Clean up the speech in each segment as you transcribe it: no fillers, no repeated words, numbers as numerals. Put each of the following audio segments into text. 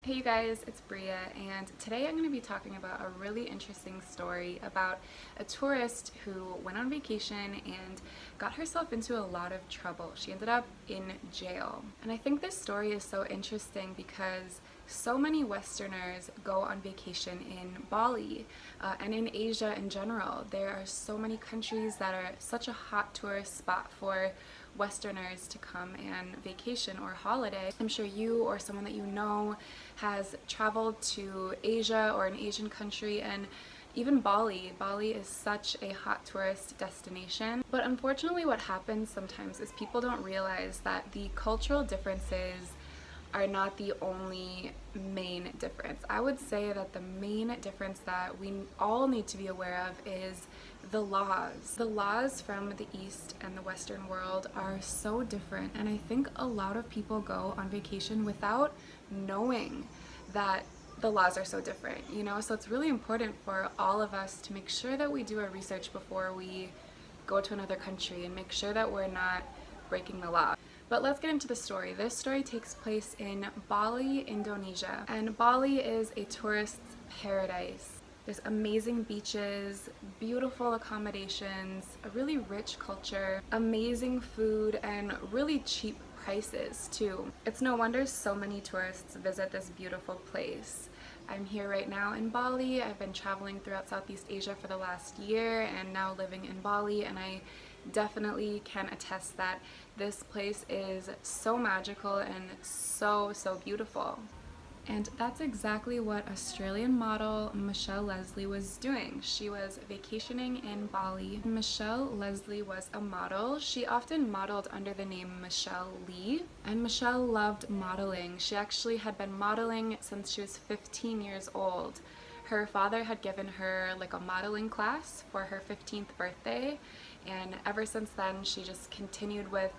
Hey you guys, it's Bria, and today I'm going to be talking about a really interesting story about a tourist who went on vacation and got herself into a lot of trouble. She ended up in jail. And I think this story is so interesting because so many Westerners go on vacation in Bali and in Asia in general. There are so many countries that are such a hot tourist spot for Westerners to come and vacation or holiday. I'm sure you or someone that you know has traveled to Asia or an Asian country, and even Bali. Bali is such a hot tourist destination. But unfortunately what happens sometimes is people don't realize that the cultural differences are not the only main difference. I would say that the main difference that we all need to be aware of is the laws. The laws from the East and the Western world are so different, and I think a lot of people go on vacation without knowing that the laws are so different, you know? So it's really important for all of us to make sure that we do our research before we go to another country and make sure that we're not breaking the law. But let's get into the story. This story takes place in Bali, Indonesia, and Bali is a tourist's paradise. There's amazing beaches, beautiful accommodations, a really rich culture, amazing food, and really cheap prices too. It's no wonder so many tourists visit this beautiful place. I'm here right now in Bali. I've been traveling throughout Southeast Asia for the last year and now living in Bali, and I definitely can attest that this place is so magical and so beautiful. And that's exactly what Australian model Michelle Leslie was doing. She was vacationing in Bali. Michelle Leslie was a model. She often modeled under the name Michelle Lee, and Michelle loved modeling. She actually had been modeling since she was 15 years old. Her father had given her like a modeling class for her 15th birthday, and ever since then she just continued with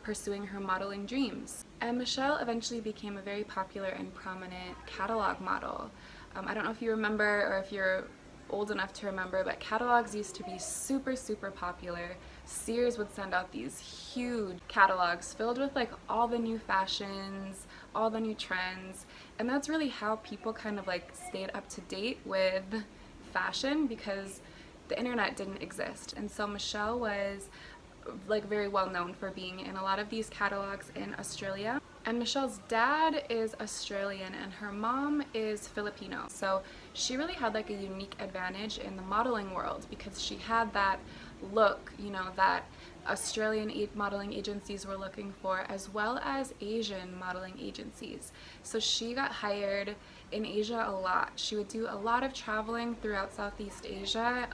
pursuing her modeling dreams. And Michelle eventually became a very popular and prominent catalog model. I don't know if you remember or if you're old enough to remember, but catalogs used to be super popular. Sears would send out these huge catalogs filled with like all the new fashions, all the new trends, and that's really how people kind of like stayed up to date with fashion, because the internet didn't exist. And so Michelle was like very well known for being in a lot of these catalogs in Australia. And Michelle's dad is Australian and her mom is Filipino. So she really had like a unique advantage in the modeling world because she had that look, you know, that Australian modeling agencies were looking for, as well as Asian modeling agencies. So she got hired in Asia a lot. She would do a lot of traveling throughout Southeast Asia,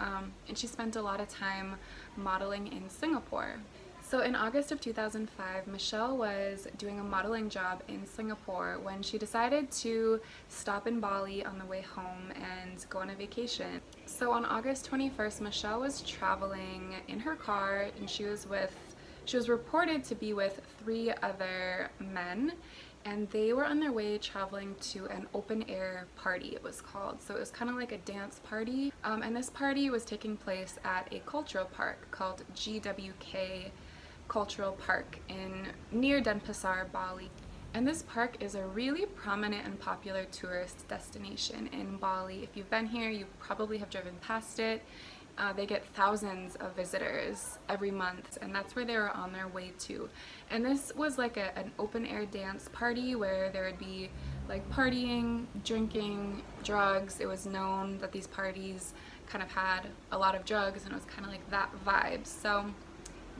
and she spent a lot of time modeling in Singapore. So in August of 2005, Michelle was doing a modeling job in Singapore when she decided to stop in Bali on the way home and go on a vacation. So on August 21st, Michelle was traveling in her car, and she was reported to be with 3 other men, and they were on their way traveling to an open air party, it was called. So it was kind of like a dance party, and this party was taking place at a cultural park called GWK Cultural Park near Denpasar, Bali. And this park is a really prominent and popular tourist destination in Bali. If you've been here, you probably have driven past it. They get thousands of visitors every month, and that's where they were on their way to. And this was like an open air dance party where there would be like partying, drinking, drugs. It was known that these parties kind of had a lot of drugs, and it was kind of like that vibe. So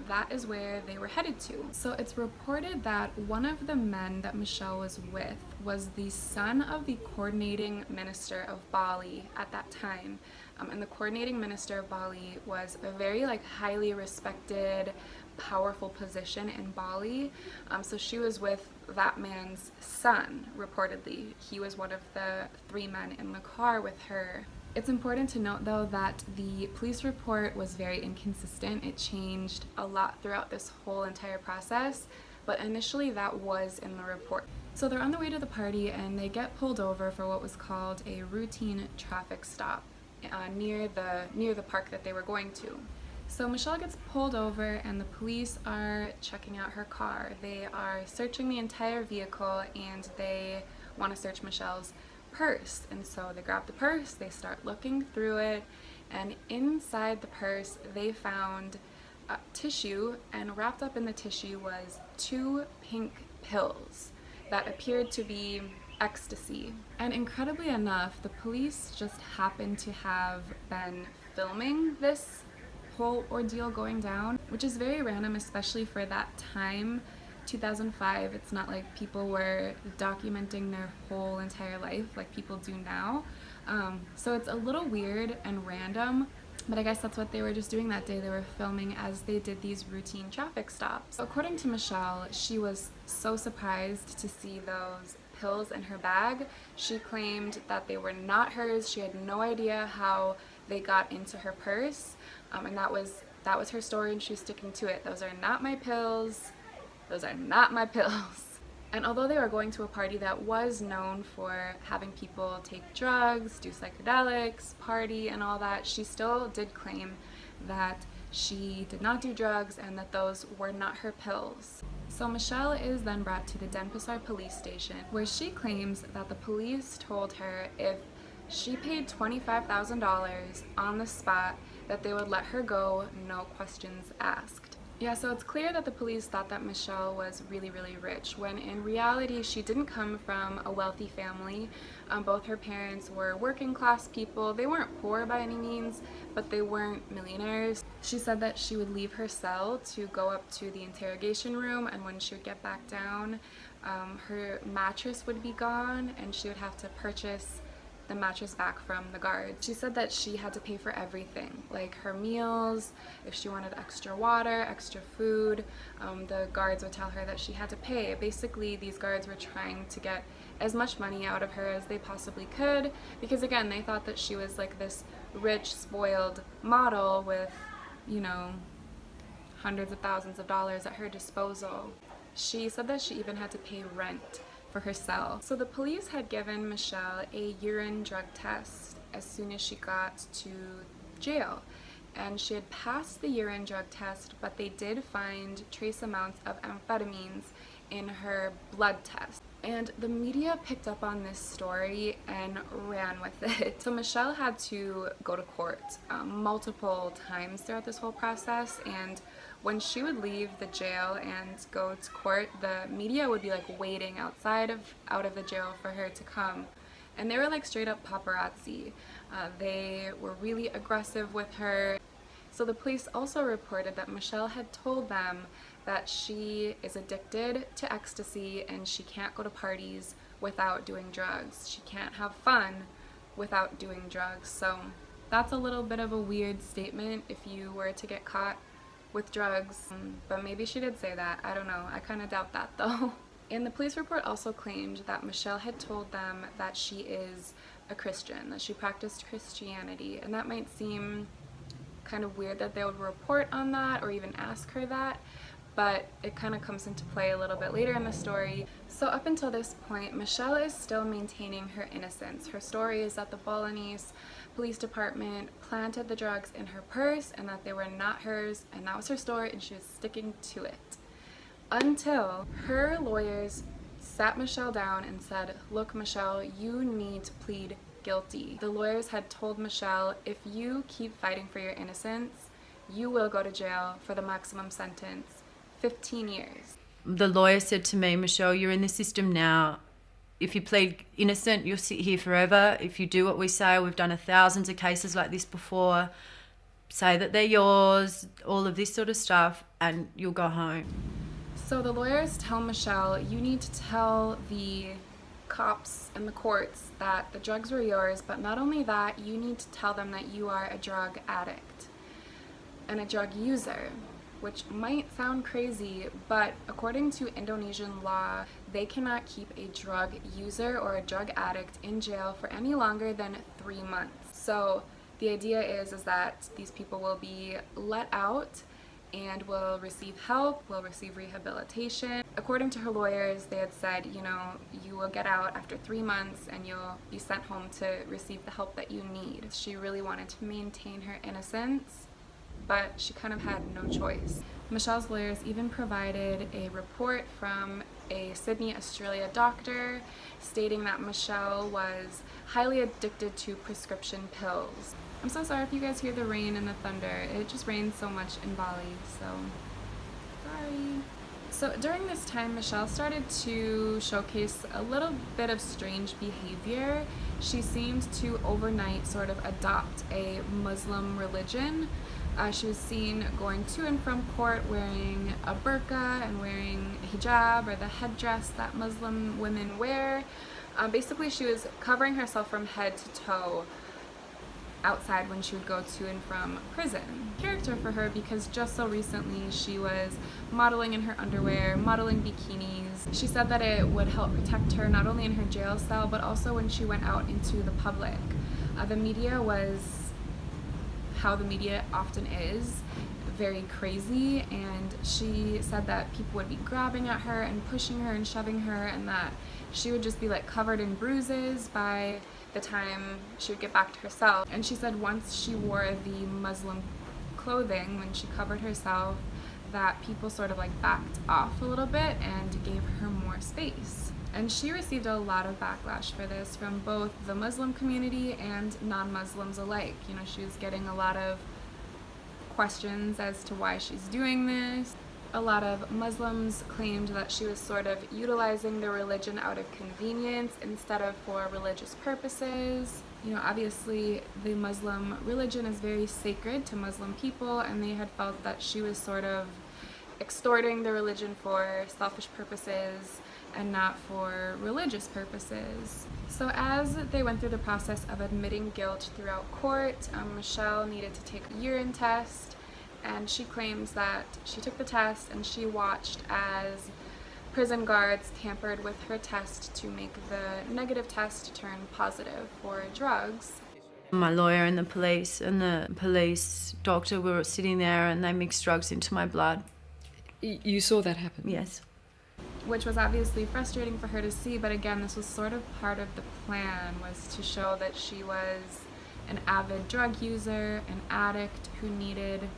that is where they were headed to. So it's reported that one of the men that Michelle was with was the son of the coordinating minister of Bali at that time. And the coordinating minister of Bali was a very like highly respected, powerful position in Bali. So she was with that man's son, reportedly. He was one of the 3 men in the car with her. It's important to note though that the police report was very inconsistent. It changed a lot throughout this whole entire process, but initially that was in the report. So they're on the way to the party and they get pulled over for what was called a routine traffic stop near the park that they were going to. So Michelle gets pulled over and the police are checking out her car. They are searching the entire vehicle and they want to search Michelle's purse. And so they grab the purse, they start looking through it, and inside the purse they found tissue, and wrapped up in the tissue was 2 pink pills that appeared to be ecstasy. And incredibly enough, the police just happened to have been filming this whole ordeal going down, which is very random, especially for that time. 2005, it's not like people were documenting their whole entire life like people do now. So it's a little weird and random, but I guess that's what they were just doing that day. They were filming as they did these routine traffic stops. According to Michelle, she was so surprised to see those pills in her bag. She claimed that they were not hers. She had no idea how they got into her purse, and that was her story, and she's sticking to it. Those are not my pills. Those are not my pills. And although they were going to a party that was known for having people take drugs, do psychedelics, party, and all that, she still did claim that she did not do drugs and that those were not her pills. So Michelle is then brought to the Denpasar police station, where she claims that the police told her if she paid $25,000 on the spot, that they would let her go, no questions asked. Yeah, so it's clear that the police thought that Michelle was really, really rich, when in reality she didn't come from a wealthy family. Both her parents were working class people. They weren't poor by any means, but they weren't millionaires. She said that she would leave her cell to go up to the interrogation room, and when she would get back down, her mattress would be gone, and she would have to purchase the mattress back from the guards. She said that she had to pay for everything, like her meals, if she wanted extra water, extra food, the guards would tell her that she had to pay. Basically, these guards were trying to get as much money out of her as they possibly could, because again, they thought that she was like this rich, spoiled model with, you know, hundreds of thousands of dollars at her disposal. She said that she even had to pay rent for her cell. So the police had given Michelle a urine drug test as soon as she got to jail, and she had passed the urine drug test, but they did find trace amounts of amphetamines in her blood test. And the media picked up on this story and ran with it. So Michelle had to go to court multiple times throughout this whole process, and when she would leave the jail and go to court, the media would be like waiting out of the jail for her to come. And they were like straight up paparazzi. They were really aggressive with her. So the police also reported that Michelle had told them that she is addicted to ecstasy and she can't go to parties without doing drugs. She can't have fun without doing drugs. So that's a little bit of a weird statement if you were to get caught with drugs, but maybe she did say that. I don't know. I kind of doubt that though. And the police report also claimed that Michelle had told them that she is a Christian, that she practiced Christianity, and that might seem kind of weird that they would report on that or even ask her that, but it kind of comes into play a little bit later in the story. So up until this point, Michelle is still maintaining her innocence. Her story is that the Balinese police department planted the drugs in her purse and that they were not hers, and that was her story, and she was sticking to it. Until her lawyers sat Michelle down and said, look, Michelle, you need to plead guilty. The lawyers had told Michelle, if you keep fighting for your innocence, you will go to jail for the maximum sentence, 15 years. The lawyer said to me, Michelle, you're in the system now. If you plead innocent, you'll sit here forever. If you do what we say, we've done thousands of cases like this before, say that they're yours, all of this sort of stuff, and you'll go home. So the lawyers tell Michelle, you need to tell the cops and the courts that the drugs were yours, but not only that, you need to tell them that you are a drug addict and a drug user, which might sound crazy, but according to Indonesian law, they cannot keep a drug user or a drug addict in jail for any longer than 3 months. So the idea is that these people will be let out and will receive help, will receive rehabilitation. According to her lawyers, they had said, you know, you will get out after 3 months and you'll be sent home to receive the help that you need. She really wanted to maintain her innocence, but she kind of had no choice. Michelle's lawyers even provided a report from a Sydney, Australia doctor, stating that Michelle was highly addicted to prescription pills. I'm so sorry if you guys hear the rain and the thunder. It just rains so much in Bali, so sorry. So during this time, Michelle started to showcase a little bit of strange behavior. She seemed to overnight sort of adopt a Muslim religion. She was seen going to and from court wearing a burqa and wearing a hijab, or the headdress that Muslim women wear. Basically, she was covering herself from head to toe outside when she would go to and from prison. Character for her, because just so recently she was modeling in her underwear, modeling bikinis. She said that it would help protect her not only in her jail cell but also when she went out into the public. The media was how the media often is, very crazy, and she said that people would be grabbing at her and pushing her and shoving her, and that she would just be like covered in bruises by the time she would get back to her cell. And she said once she wore the Muslim clothing, when she covered herself, that people sort of like backed off a little bit and gave her more space. And she received a lot of backlash for this from both the Muslim community and non-Muslims alike. You know, she was getting a lot of questions as to why she's doing this. A lot of Muslims claimed that she was sort of utilizing the religion out of convenience instead of for religious purposes. You know, obviously the Muslim religion is very sacred to Muslim people, and they had felt that she was sort of extorting the religion for selfish purposes and not for religious purposes. So as they went through the process of admitting guilt throughout court, Michelle needed to take a urine test, and she claims that she took the test and she watched as prison guards tampered with her test to make the negative test turn positive for drugs. My lawyer and the police doctor were sitting there, and they mixed drugs into my blood. You saw that happen? Yes. Which was obviously frustrating for her to see, but again, this was sort of part of the plan, was to show that she was an avid drug user, an addict who needed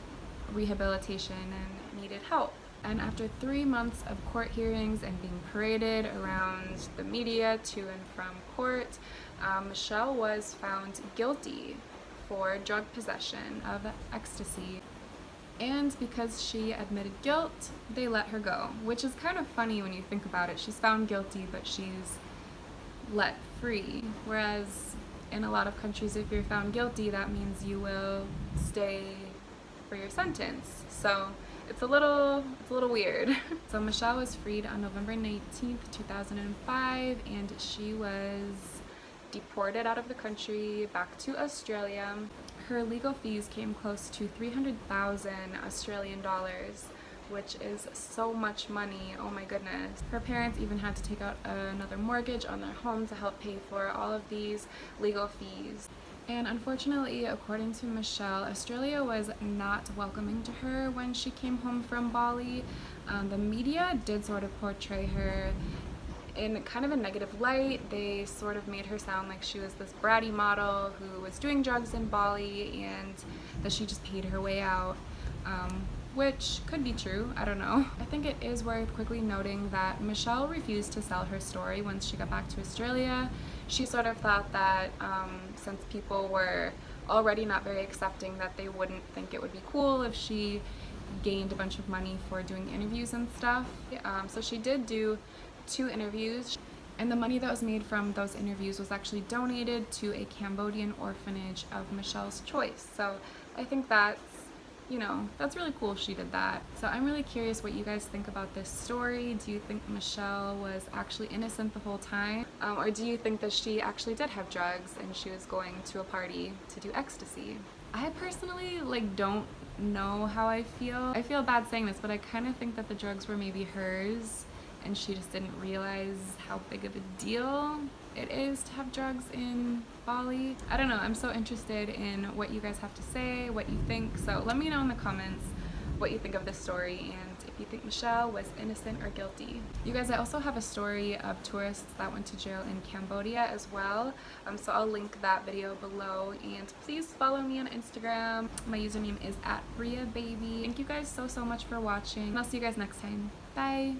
rehabilitation and needed help. And after 3 months of court hearings and being paraded around the media to and from court, Michelle was found guilty for drug possession of ecstasy. And because she admitted guilt, they let her go, which is kind of funny when you think about it. She's found guilty, but she's let free. Whereas in a lot of countries, if you're found guilty, that means you will stay for your sentence. So it's a little weird. So Michelle was freed on November 19th, 2005, and she was deported out of the country back to Australia. Her legal fees came close to 300,000 Australian dollars, which is so much money, oh my goodness. Her parents even had to take out another mortgage on their home to help pay for all of these legal fees. And unfortunately, according to Michelle, Australia was not welcoming to her when she came home from Bali. The media did sort of portray her in kind of a negative light. They sort of made her sound like she was this bratty model who was doing drugs in Bali and that she just paid her way out, which could be true, I don't know. I think it is worth quickly noting that Michelle refused to sell her story once she got back to Australia. She sort of thought that since people were already not very accepting, that they wouldn't think it would be cool if she gained a bunch of money for doing interviews and stuff. So she did do 2 interviews, and the money that was made from those interviews was actually donated to a Cambodian orphanage of Michelle's choice. So I think that's, you know, that's really cool she did that. So I'm really curious what you guys think about this story. Do you think Michelle was actually innocent the whole time? Or do you think that she actually did have drugs and she was going to a party to do ecstasy? I personally don't know how I feel. I feel bad saying this, but I kind of think that the drugs were maybe hers and she just didn't realize how big of a deal it is to have drugs in Bali. I don't know, I'm so interested in what you guys have to say, what you think, so let me know in the comments what you think of this story and if you think Michelle was innocent or guilty. You guys, I also have a story of tourists that went to jail in Cambodia as well, so I'll link that video below, and please follow me on Instagram. My username is @BriaBaby. Thank you guys so much for watching, and I'll see you guys next time. Bye!